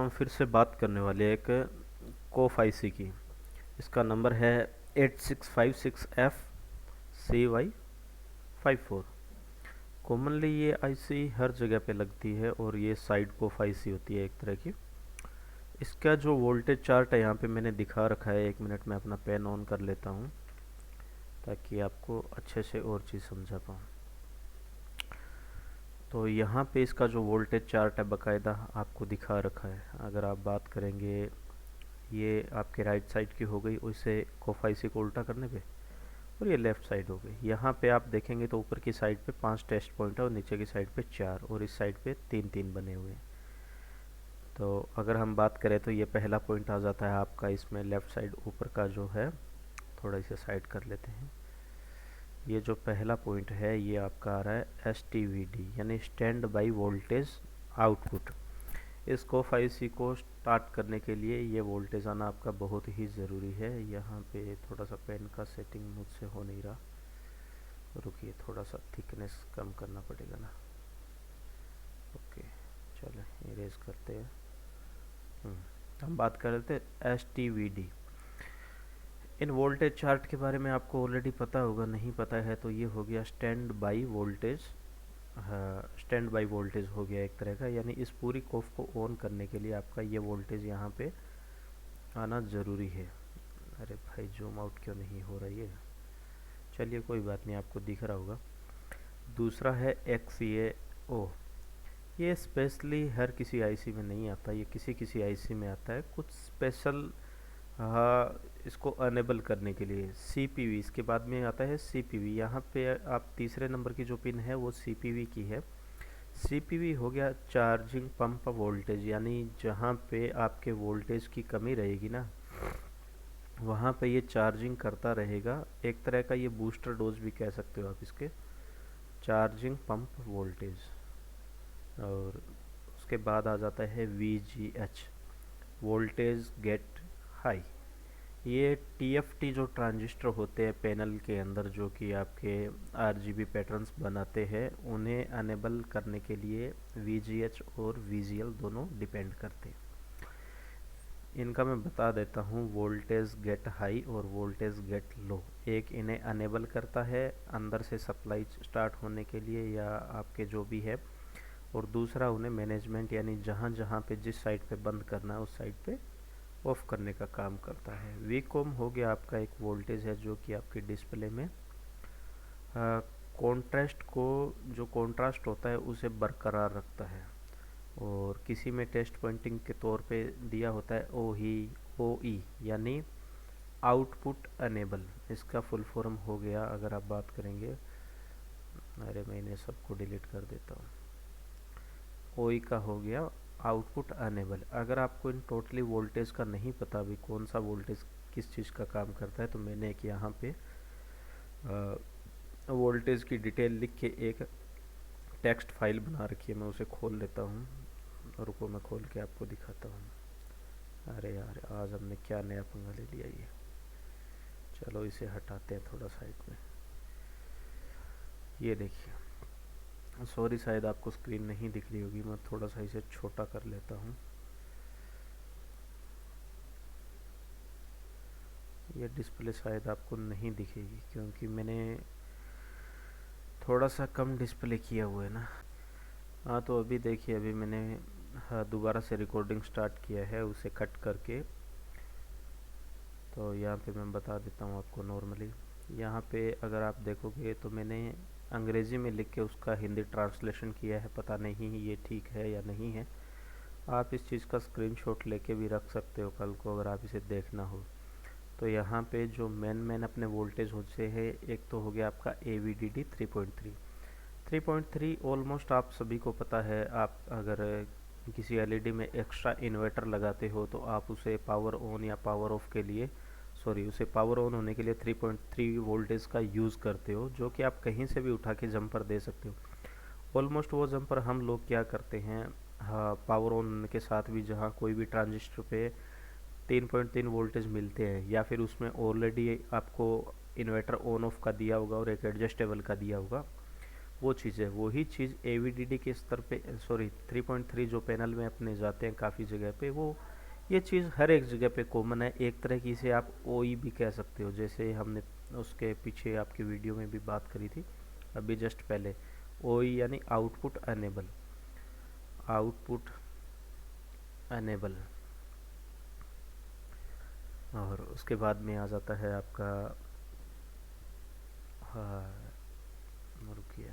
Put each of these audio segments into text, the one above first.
हम फिर से बात करने वाले हैं एक कोफ आईसी की। इसका नंबर है 8656FCY54। कॉमनली ये आईसी हर जगह पे लगती है और ये साइड कोफ आईसी होती है एक तरह की। इसका जो वोल्टेज चार्ट है यहाँ पे मैंने दिखा रखा है। 1 मिनट में अपना पेन ऑन कर लेता हूँ ताकि आपको अच्छे से और चीज़ समझा पाऊँ। तो यहाँ पे इसका जो वोल्टेज चार्ट है बाकायदा आपको दिखा रखा है। अगर आप बात करेंगे, ये आपके राइट साइड की हो गई उसे कोफ आईसी को उल्टा करने पे, और ये लेफ़्ट साइड हो गई। यहाँ पे आप देखेंगे तो ऊपर की साइड पे 5 टेस्ट पॉइंट है और नीचे की साइड पे 4 और इस साइड पे 3 बने हुए हैं। तो अगर हम बात करें तो ये पहला पॉइंट आ जाता है आपका इसमें लेफ़्ट साइड ऊपर का जो है। थोड़ा इसे साइड कर लेते हैं। ये जो पहला पॉइंट है ये आपका आ रहा है STVD यानी स्टैंड बाई वोल्टेज आउटपुट। इस कोफ आईसी को स्टार्ट करने के लिए ये वोल्टेज आना आपका बहुत ही ज़रूरी है। यहाँ पे थोड़ा सा पेन का सेटिंग मुझसे हो नहीं रहा, रुकिए थोड़ा सा थिकनेस कम करना पड़ेगा ना। ओके चलो इरेज करते हैं। हम बात कर रहे थे STVD। इन वोल्टेज चार्ट के बारे में आपको ऑलरेडी पता होगा, नहीं पता है तो ये हो गया स्टैंड बाई वोल्टेज। हाँ, स्टैंड बाई वोल्टेज हो गया एक तरह का, यानी इस पूरी कोफ को ऑन करने के लिए आपका ये वोल्टेज यहाँ पे आना ज़रूरी है। अरे भाई जूम आउट क्यों नहीं हो रहा है? चलिए कोई बात नहीं, आपको दिख रहा होगा। दूसरा है XAO। ये स्पेशली हर किसी आईसी में नहीं आता, ये किसी किसी आईसी में आता है कुछ स्पेशल। हाँ, इसको अनेबल करने के लिए CPV, इसके बाद में आता है CPV। यहाँ पे आप तीसरे नंबर की जो पिन है वो CPV की है। CPV हो गया चार्जिंग पंप वोल्टेज, यानी जहाँ पे आपके वोल्टेज की कमी रहेगी ना वहाँ पे ये चार्जिंग करता रहेगा। एक तरह का ये बूस्टर डोज भी कह सकते हो आप इसके, चार्जिंग पंप वोल्टेज। और उसके बाद आ जाता है VGH, वोल्टेज गेट हाई। ये TFT जो ट्रांजिस्टर होते हैं पैनल के अंदर जो कि आपके RGB पैटर्न्स बनाते हैं, उन्हें अनेबल करने के लिए VGH और VGL दोनों डिपेंड करते हैं। इनका मैं बता देता हूँ, वोल्टेज गेट हाई और वोल्टेज गेट लो। एक इन्हें अनेबल करता है अंदर से सप्लाई स्टार्ट होने के लिए या आपके जो भी है, और दूसरा उन्हें मैनेजमेंट यानी जहाँ जहाँ पे जिस साइड पे बंद करना है उस साइड पे ऑफ करने का काम करता है। वीकॉम हो गया आपका एक वोल्टेज है जो कि आपके डिस्प्ले में कॉन्ट्रास्ट को, जो कॉन्ट्रास्ट होता है उसे बरकरार रखता है। और किसी में टेस्ट पॉइंटिंग के तौर पे दिया होता है OE यानी आउटपुट अनेबल। इसका फुल फॉर्म हो गया, अगर आप बात करेंगे, अरे मैं इन्हें सबको डिलीट कर देता हूँ। OE का हो गया आउटपुट अनेबल। अगर आपको इन टोटली वोल्टेज का नहीं पता भी कौन सा वोल्टेज किस चीज़ का काम करता है, तो मैंने एक यहाँ पे वोल्टेज की डिटेल लिख के एक टेक्स्ट फाइल बना रखी है, मैं उसे खोल लेता हूँ। रुको मैं खोल के आपको दिखाता हूँ। अरे यार आज हमने क्या नया पंगा ले लिया ये। चलो इसे हटाते हैं थोड़ा साइड में। ये देखिए, सॉरी शायद आपको स्क्रीन नहीं दिख रही होगी, मैं थोड़ा सा इसे छोटा कर लेता हूँ। ये डिस्प्ले शायद आपको नहीं दिखेगी क्योंकि मैंने थोड़ा सा कम डिस्प्ले किया हुआ है ना। हाँ तो अभी देखिए, अभी मैंने हाँ दोबारा से रिकॉर्डिंग स्टार्ट किया है उसे कट करके। तो यहाँ पे मैं बता देता हूँ आपको नॉर्मली। यहाँ पे अगर आप देखोगे तो मैंने अंग्रेज़ी में लिख के उसका हिंदी ट्रांसलेशन किया है, पता नहीं ये ठीक है या नहीं है। आप इस चीज़ का स्क्रीनशॉट लेके भी रख सकते हो कल को अगर आप इसे देखना हो। तो यहाँ पे जो मेन अपने वोल्टेज होते हैं, एक तो हो गया आपका AVDD 3.3 ऑलमोस्ट आप सभी को पता है। आप अगर किसी LED में एक्स्ट्रा इन्वर्टर लगाते हो तो आप उसे पावर ऑन या पावर ऑफ के लिए, सॉरी उसे पावर ऑन होने के लिए 3.3 वोल्टेज का यूज़ करते हो, जो कि आप कहीं से भी उठा के जंपर दे सकते हो। ऑलमोस्ट वो जंपर हम लोग क्या करते हैं, हाँ पावर ऑन के साथ भी जहाँ कोई भी ट्रांजिस्टर पे 3.3 वोल्टेज मिलते हैं या फिर उसमें ऑलरेडी आपको इन्वर्टर ऑन ऑफ का दिया होगा और एक एडजस्टेबल का दिया होगा, वो चीज़ है, वही चीज़ AVDD के स्तर पे, सॉरी 3.3 जो पैनल में अपने जाते हैं काफ़ी जगह पे, वो ये चीज़ हर एक जगह पे कॉमन है। एक तरह की इसे आप OE भी कह सकते हो, जैसे हमने उसके पीछे आपकी वीडियो में भी बात करी थी अभी जस्ट पहले। OE यानी आउटपुट अनेबल, आउटपुट अनेबल। और उसके बाद में आ जाता है आपका, हाँ रुकिए,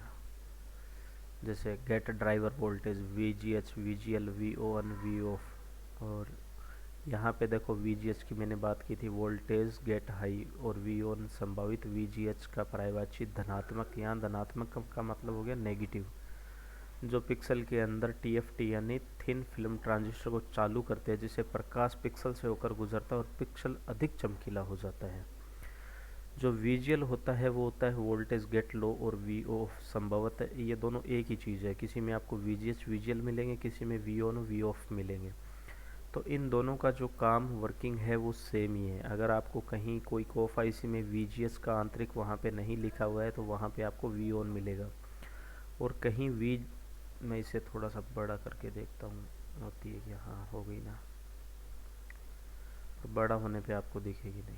जैसे gate driver voltage VGH, VGL, VON, VOF। और यहाँ पे देखो VGH की मैंने बात की थी, वोल्टेज गेट हाई, और VON संभावित VGH का पर्यायवाची धनात्मक। यहाँ धनात्मक का मतलब हो गया नेगेटिव, जो पिक्सल के अंदर TFT यानी थिन फिल्म ट्रांजिस्टर को चालू करते हैं, जिससे प्रकाश पिक्सल से होकर गुजरता है और पिक्सल अधिक चमकीला हो जाता है। जो VGL होता है वो होता है वोल्टेज गेट लो, और VO संभवतः ये दोनों एक ही चीज़ है, किसी में आपको VGH VGL मिलेंगे, किसी में VON VOF मिलेंगे। तो इन दोनों का जो काम वर्किंग है वो सेम ही है। अगर आपको कहीं कोई कोफ आईसी में VGS का आंतरिक वहाँ पे नहीं लिखा हुआ है तो वहाँ पे आपको VON मिलेगा, और कहीं मैं इसे थोड़ा सा बड़ा करके देखता हूँ, होती है क्या, हाँ हो गई ना, तो बड़ा होने पे आपको दिखेगी नहीं।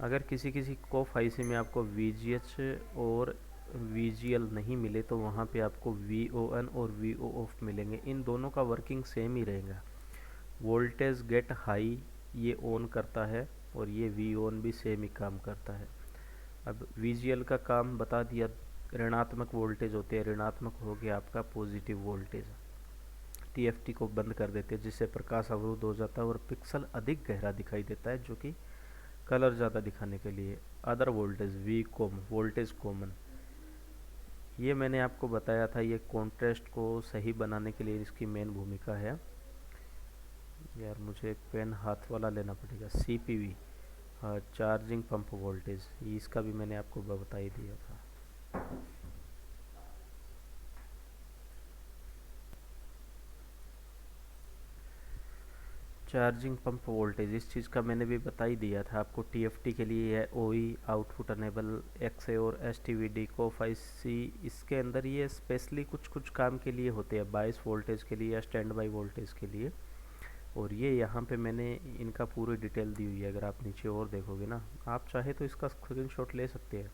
अगर किसी किसी कोफ आईसी में आपको VGH और VGL नहीं मिले तो वहाँ पे आपको VON और VOF मिलेंगे। इन दोनों का वर्किंग सेम ही रहेगा। वोल्टेज गेट हाई ये ऑन करता है, और ये VON भी सेम ही काम करता है। अब VGL का काम बता दिया, ऋणात्मक वोल्टेज होते हैं, ऋणात्मक हो गया आपका पॉजिटिव वोल्टेज। TFT को बंद कर देते हैं, जिससे प्रकाश अवरुद्ध हो जाता है और पिक्सल अधिक गहरा दिखाई देता है, जो कि कलर ज़्यादा दिखाने के लिए। Other voltage VCOM, voltage common, ये मैंने आपको बताया था, ये कॉन्ट्रास्ट को सही बनाने के लिए इसकी मेन भूमिका है। यार मुझे पेन हाथ वाला लेना पड़ेगा। CPV, चार्जिंग पंप वोल्टेज, इसका भी मैंने आपको बता ही दिया था। चार्जिंग पंप वोल्टेज इस चीज़ का मैंने भी बता ही दिया था आपको। TFT के लिए है OE आउटपुट अनेबल, XA और STVD कोफ आईसी, इसके अंदर ये स्पेशली कुछ कुछ काम के लिए होते हैं, 22 वोल्टेज के लिए या स्टैंड बाई वोल्टेज के लिए। और ये यहाँ पे मैंने इनका पूरी डिटेल दी हुई है, अगर आप नीचे और देखोगे ना, आप चाहे तो इसका स्क्रीनशॉट ले सकते हैं।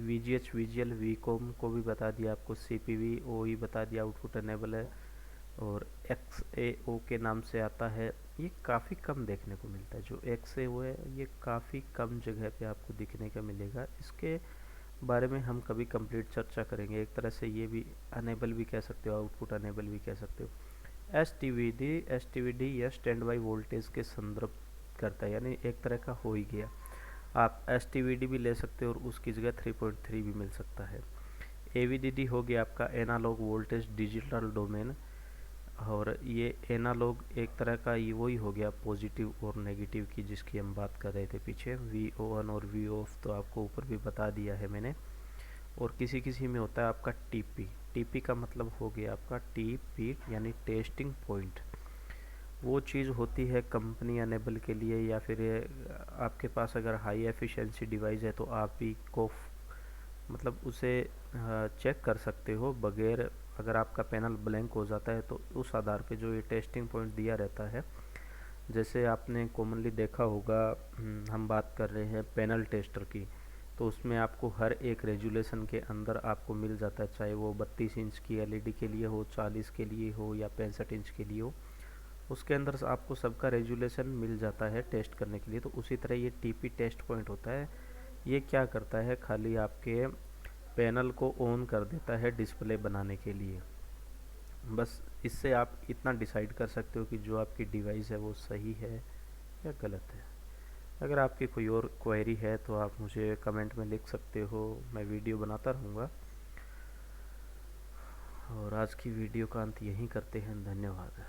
VGH VGL VCOM को भी बता दिया आपको, CPV OE बता दिया आउटपुट अनेबल है, और XAO के नाम से आता है। ये काफ़ी कम देखने को मिलता है, जो XAO है ये काफ़ी कम जगह पे आपको दिखने का मिलेगा। इसके बारे में हम कभी कंप्लीट चर्चा करेंगे। एक तरह से ये भी अनेबल भी कह सकते हो, आउटपुट अनेबल भी कह सकते हो। STVD या स्टैंड बाई वोल्टेज के संदर्भ करता है, यानी एक तरह का हो ही गया। आप STVD भी ले सकते हो और उसकी जगह 3.3 भी मिल सकता है। AVDD हो गया आपका एनालॉग वोल्टेज डिजिटल डोमेन, और ये एनालॉग एक तरह का ये वही हो गया पॉजिटिव और नेगेटिव की, जिसकी हम बात कर रहे थे पीछे। VON और VOF तो आपको ऊपर भी बता दिया है मैंने। और किसी किसी में होता है आपका TP का मतलब हो गया आपका TP यानी टेस्टिंग पॉइंट। वो चीज़ होती है कंपनी अनेबल के लिए, या फिर आपके पास अगर हाई एफिशिएंसी डिवाइस है तो आप भी को मतलब उसे चेक कर सकते हो बगैर, अगर आपका पैनल ब्लैंक हो जाता है तो उस आधार पे जो ये टेस्टिंग पॉइंट दिया रहता है। जैसे आपने कॉमनली देखा होगा, हम बात कर रहे हैं पैनल टेस्टर की, तो उसमें आपको हर एक रेजुलेशन के अंदर आपको मिल जाता है, चाहे वो 32 इंच की LED के लिए हो, 40 के लिए हो, या 65 इंच के लिए हो, उसके अंदर आपको सबका रेजुलेशन मिल जाता है टेस्ट करने के लिए। तो उसी तरह ये TP टेस्ट पॉइंट होता है। ये क्या करता है, खाली आपके पैनल को ऑन कर देता है डिस्प्ले बनाने के लिए। बस इससे आप इतना डिसाइड कर सकते हो कि जो आपकी डिवाइस है वो सही है या गलत है। अगर आपकी कोई और क्वेरी है तो आप मुझे कमेंट में लिख सकते हो, मैं वीडियो बनाता रहूँगा। और आज की वीडियो का अंत यहीं करते हैं, धन्यवाद।